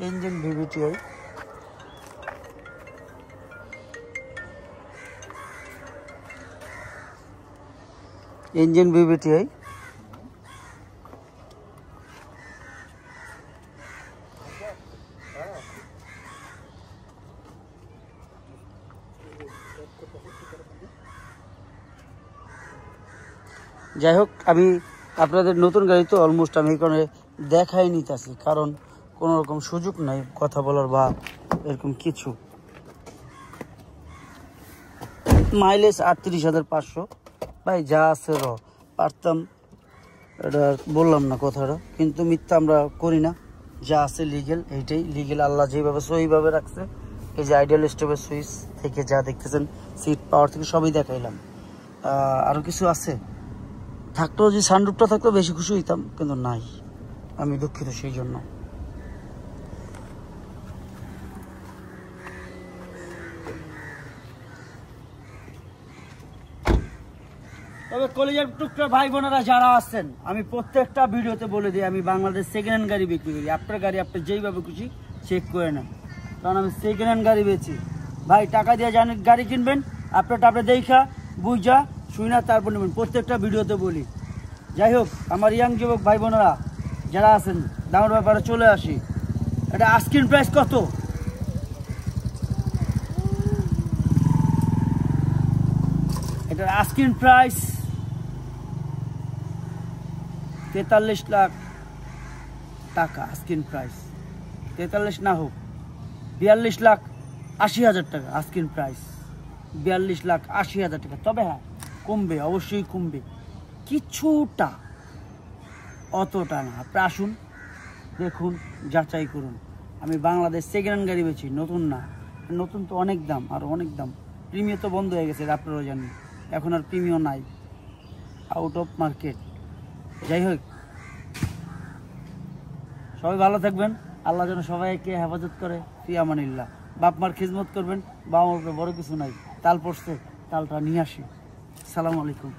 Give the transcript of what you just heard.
Engine VVTi, engine VVTi. যাই হোক, আমি আপনাদের নতুন গাড়ি তো অলমোস্ট আমি এই কারণে দেখাই নিতেছি, কারণ কোনো রকম সুযোগ নাই কথা বলার বা এরকম কিছু। মাইলেজ 38,500 ভাই, যা আছে পারতাম, এটা বললাম না কথাটা, কিন্তু মিথ্যা আমরা করি না। যা আছে লিগেল, এইটাই লিগেল, আল্লাহ যেভাবে সহিভাবে রাখছে। এই যে আইডিয়াল স্টপের সুইচ থেকে যা দেখতেছেন, সিট পাওয়ার থেকে সবই দেখাইলাম। আরও কিছু আছে, থাকলেও যে সানরুফটা থাকলেও বেশি খুশি হইতাম, কিন্তু নাই, আমি দুঃখিত সেই জন্য। তবে কলেজের টুকরা ভাই বোনেরা যারা আছেন, আমি প্রত্যেকটা ভিডিওতে বলে দিই, আমি বাংলাদেশ সেকেন্ড হ্যান্ড গাড়ি বিক্রি করি। আপনার গাড়ি আপনি যেইভাবে খুশি চেক করে নেন, কারণ আমি সেকেন্ড হ্যান্ড গাড়ি বেচি। ভাই টাকা দিয়ে জানেন গাড়ি কিনবেন, আপনারটা দেখা বুঝা শুনে তারপর নেবেন, প্রত্যেকটা ভিডিওতে বলি। যাই হোক, আমার ইয়াং যুবক ভাই বোনেরা যারা আছেন, দামের ব্যাপারে চলে আসি। এটা আস্কিং প্রাইস কত? এটার আস্কিং প্রাইস 43 লাখ টাকা। আস্কিং প্রাইস 43 না হোক, 42,80,000 টাকা আস্কিং প্রাইস, 42,80,000 টাকা। তবে হ্যাঁ, কমবে, অবশ্যই কমবে কিছুটা, অতটা না। আপনি আসুন, দেখুন, যাচাই করুন। আমি বাংলাদেশ সেকেন্ড হ্যান্ড গাড়ি বেচি, নতুন না। নতুন তো অনেক দাম, আর অনেক দাম। প্রিমিয়াম তো বন্ধ হয়ে গেছে, আপনারাও জানেন, এখন আর প্রিমিয়াম নাই, আউট অফ মার্কেট। যাই হোক, সবাই ভালো থাকবেন, আল্লাহ যেন সবাইকে হেফাজত করে। ফি আমানিল্লাহ। বাপ মার খিদমত করবেন, বাবা মার বড় কিছু নাই, তাল পড়ছে, তালটা নিয়ে আসি। আসসালামু আলাইকুম।